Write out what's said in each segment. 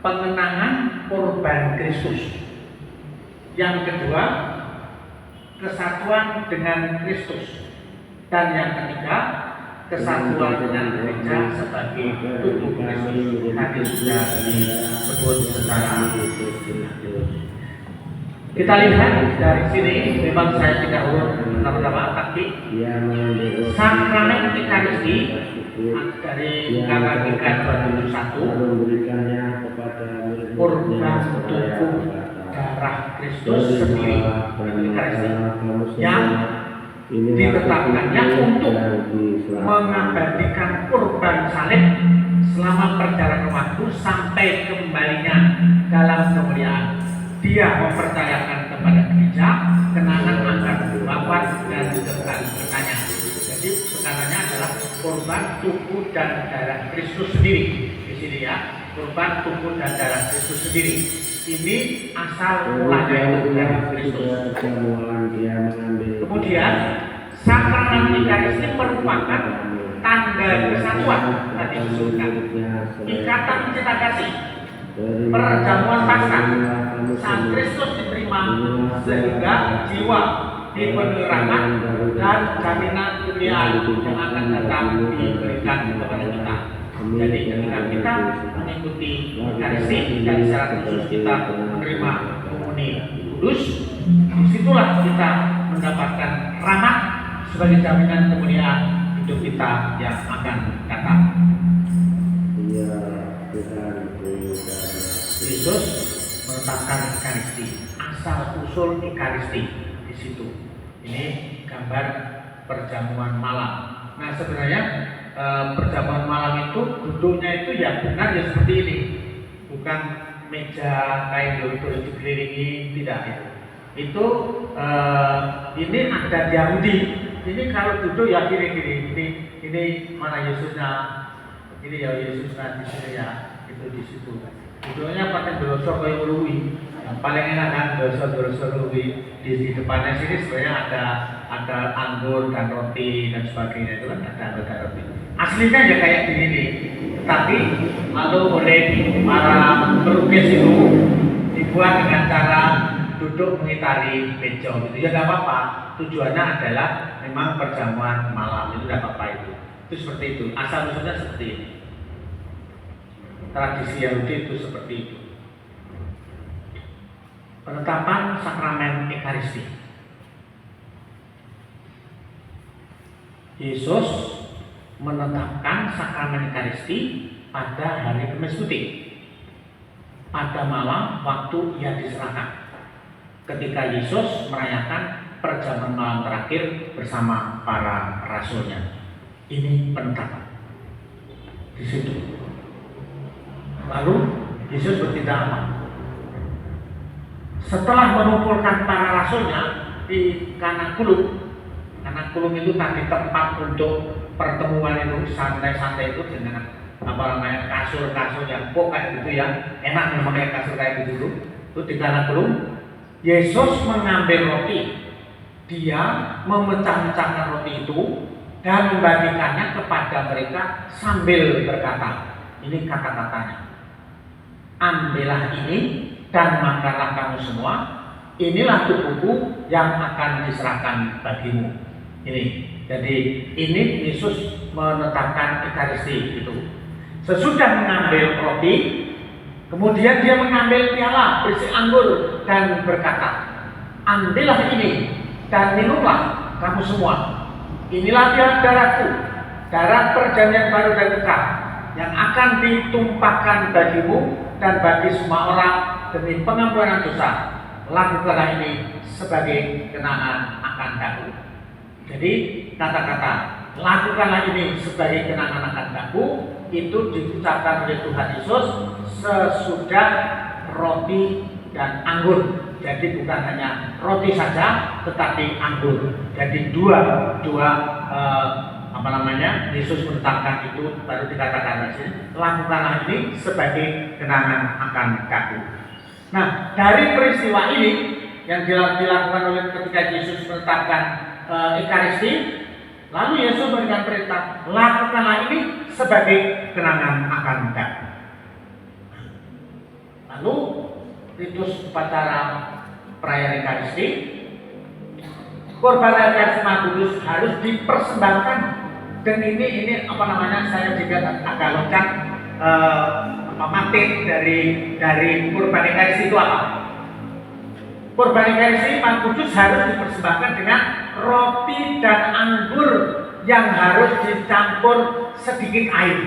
pengenangan korban Kristus. Yang kedua, kesatuan dengan Kristus. Dan yang ketiga, kesatuan dengan gereja sebagai tubuh Kristus. Tadi sudah disebut secara. Kita lihat dari sini, memang saya tidak urut pertama-tama, tapi sakramen Ekaristi dari kata 3:21 kurban tubuh darah Kristus sendiri yang ditetapkannya untuk mengabadikan kurban salib selama perjalanan waktu sampai kembalinya dalam kemuliaan. Dia mempercayakan kepada gereja kenangan akan wafat dan bertanya. Jadi perkaranya adalah kurban tubuh dan darah Kristus sendiri. Di sini ya, kurban tubuh dan darah Kristus sendiri. Ini asal mulanya dari Kristus. Kemudian sakramen Ekaristi merupakan tanda kesatuan tadi disebutkan. Ikatan cinta kasih, perjamuan Paskah, saat Kristus diterima sehingga jiwa dipenerangkan dan jaminan kemuliaan yang akan datang diberikan kepada kita. Jadi ketika kita mengikuti Ekaristi dan secara khusus kita menerima komuni kudus, disitulah kita mendapatkan rahmat sebagai jaminan kemuliaan hidup kita yang akan datang. Yesus menetapkan Ekaristi, asal usul Ekaristi di situ. Ini gambar perjamuan malam. Nah sebenarnya perjamuan malam itu duduknya itu ya benar ya seperti ini, bukan meja kain dulu dikelilingi, tidak itu. Itu ini ada di Yahudi. Ini kalau duduk ya kiri-kiri. Ini mana Yesusnya? Ini ya Yesusnya di sini ya. Itu di situ. Duduknya pakai dorosor kayak luwi. Yang paling enak kan dorosor luwi. Di depannya sini sebenarnya ada anggur dan roti dan sebagainya, itu kan ada anggur dan roti. Aslinya ya kayak gini nih. Tetapi lalu oleh para pelukis itu dibuat dengan cara duduk mengitari meja gitu. Ya nggak apa-apa. Tujuannya adalah memang perjamuan malam, itu nggak apa-apa itu. Itu seperti itu. Asal usulnya seperti ini. Tradisi Yahudi itu seperti itu. Penetapan sakramen Ekaristi. Yesus menetapkan sakramen Ekaristi pada hari Kemis Putih, pada malam waktu ia diserahkan. Ketika Yesus merayakan perjamuan malam terakhir bersama para rasulnya. Ini penetapan di situ. Lalu Yesus bertindak apa? Setelah mengumpulkan para rasulnya di Kana Kulum. Kana Kulum itu tadi tempat untuk pertemuan itu, santai-santai itu dengan apa namanya kasur-kasur yang empuk kayak gitu ya, enak memakai kasur kayak gitu dulu. Itu di Kana Kulum. Yesus mengambil roti, dia memecah-mecahkan roti itu dan membagikannya kepada mereka sambil berkata, ini kata-katanya, ambillah ini dan makanlah kamu semua, inilah tubuhku yang akan diserahkan bagimu. Ini, jadi ini Yesus menetapkan Ekaristi itu. Sesudah mengambil roti, kemudian dia mengambil piala berisi anggur dan berkata, ambillah ini dan minumlah kamu semua. Inilah darahku, darah perjanjian baru dan kekal, yang akan ditumpahkan bagimu dan bagi semua orang demi pengampunan dosa. Lakukanlah ini sebagai kenangan akan aku. Jadi kata-kata lakukanlah ini sebagai kenangan akan aku itu diucapkan oleh Tuhan Yesus sesudah roti dan anggur. Jadi bukan hanya roti saja, tetapi anggur. Jadi dua Yesus menetapkan itu baru dikatakan di sini. Lakukanlah ini sebagai kenangan akan aku. Nah, dari peristiwa ini yang dilakukan oleh ketika Yesus menetapkan Ekaristi, lalu Yesus memberikan perintah, lakukanlah ini sebagai kenangan akan aku. Lalu ritus upacara perayaan Ekaristi, korban Ekaristi Maha Kudus harus dipersembahkan. Dan ini apa namanya, saya juga agak loncat materi dari kurban Ekaristi itu apa? Kurban Ekaristi Maha Kudus harus dipersembahkan dengan roti dan anggur yang harus dicampur sedikit air,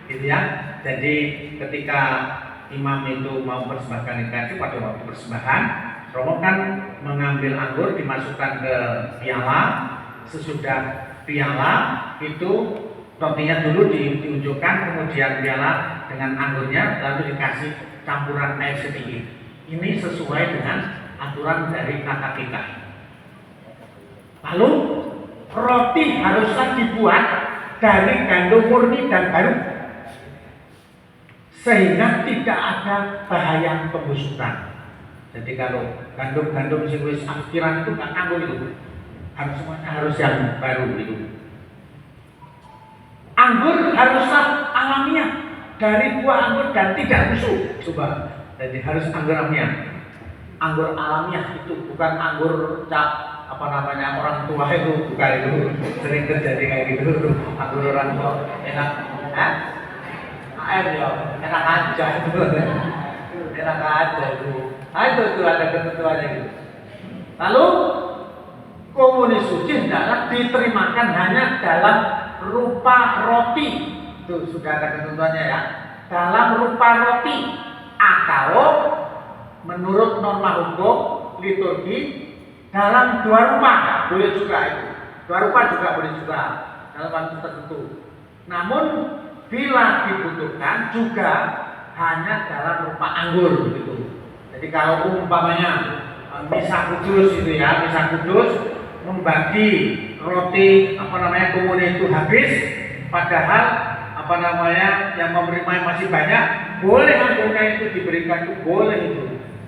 gitu ya. Jadi ketika imam itu mau persembahkan Ekaristi, pada waktu persembahan, Romo kan mengambil anggur dimasukkan ke piala. Sesudah piala itu rotinya dulu diunjukkan, kemudian piala dengan anggurnya, lalu dikasih campuran air sedikit. Ini sesuai dengan aturan dari tata kita. Lalu roti haruslah dibuat dari gandum murni dan baru, sehingga tidak ada bahaya pembusukan. Jadi kalau gandum sing wis akhiran itu nggak nganggur itu, harus yang baru itu. Anggur haruslah alamiah dari buah anggur dan tidak busuk. Coba, jadi harus anggur alamiah. Anggur alamiah itu bukan anggur apa namanya orang tua itu, bukan itu. Sering terjadi kayak gitu. Anggur orang tua enak, ya enak aja itu, enak aja itu. Itu ada ketentuannya gitu. Lalu komuni suci hendaklah diterimakan hanya dalam rupa roti. Itu sudah ada ketentuannya ya. Dalam rupa roti atau menurut norma hukum liturgi dalam dua rupa boleh juga itu. Dua rupa juga boleh juga dalam waktu tertentu. Namun bila dibutuhkan juga hanya dalam rupa anggur gitu. Jadi kalau umpamanya misa kudus itu ya, misa kudus membagi roti apa namanya komuni itu habis, padahal apa namanya yang menerima masih banyak, boleh anggurnya itu diberikan, itu boleh itu.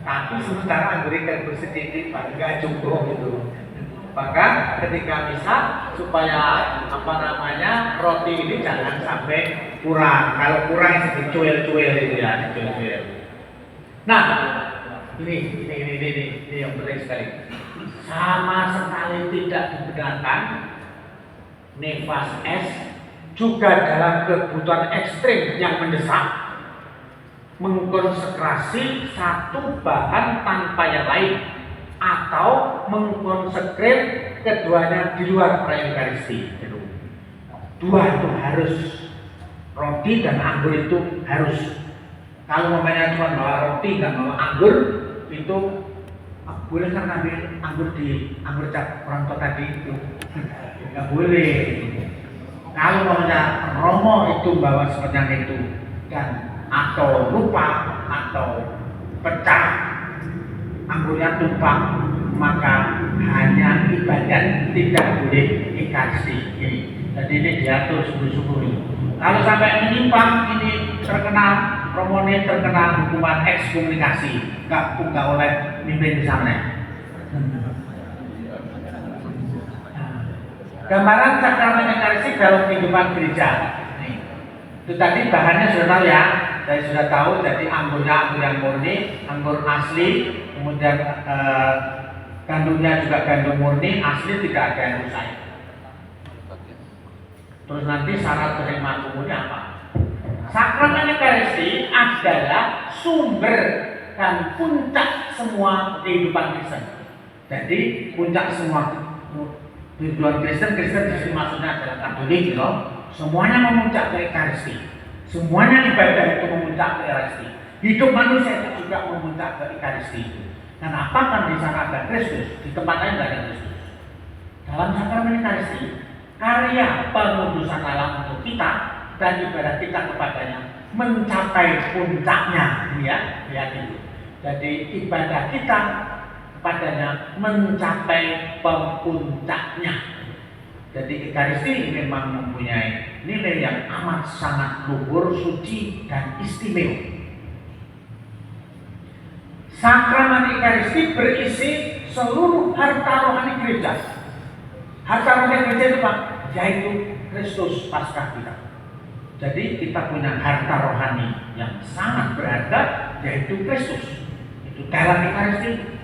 Tapi sementara anggurnya bersedikit, nggak cukup gitu. Maka ketika misa supaya apa namanya roti ini jangan sampai kurang. Kalau kurang itu dicuil-cuil itu ya, dicuil-cuil. Nah, ini yang penting sekali. Sama sekali tidak dibenarkan nefas es juga dalam kebutuhan ekstrim yang mendesak mengkonsekrasi satu bahan tanpa yang lain atau mengkonsekrer keduanya di luar perayaan Ekaristi. Dua itu harus, roti dan anggur itu harus. Kalau mamanya cuma bawa roti dan bawa anggur, itu boleh kan ambil anggur di anggur cap orang tua tadi itu nggak boleh. Kalau mamanya Romo itu bawa seperti itu dan atau lupa atau pecah anggurnya tumpah, maka hanya ibadat, tidak boleh Ekaristi ini. Jadi ini diatur sungguh-sungguh. Kalau sampai menyimpang, ini terkena Romone terkena hukuman ekskomunikasi, nggak oleh mimpin di sana. Gambaran sakramen Ekaristi dalam kehidupan gereja. Itu tadi bahannya sudah tahu ya, saya sudah tahu. Jadi anggurnya anggur yang murni, anggur asli, kemudian gandumnya juga gandum murni asli, tidak ada yang rusak. Terus nanti syarat terima umumnya apa? Sakramen Ekaristi adalah sumber dan puncak semua kehidupan Kristen. Jadi puncak semua kehidupan Kristen jadi maksudnya adalah Katolik, loh. Semuanya memuncak ke Ekaristi. Semuanya ibadah itu memuncak ke Ekaristi. Hidup manusia itu juga memuncak ke Ekaristi. Kenapa? Kan di sana ada Kristus, di tempat lain tidak ada Kristus. Dalam sakramen Ekaristi, karya pengudusan alam untuk kita dan ibadah kita kepadanya mencapai puncaknya, ya, lihat itu. Jadi ibadah kita kepadanya mencapai puncaknya. Jadi Ekaristi memang mempunyai nilai yang amat sangat luhur, suci dan istimewa. Sakramen Ekaristi berisi seluruh harta rohani gereja. Harta rohani gereja itu Pak, yaitu Kristus Paskah kita. Jadi kita punya harta rohani yang sangat berharga yaitu Kristus. Itu dalam Ekaristi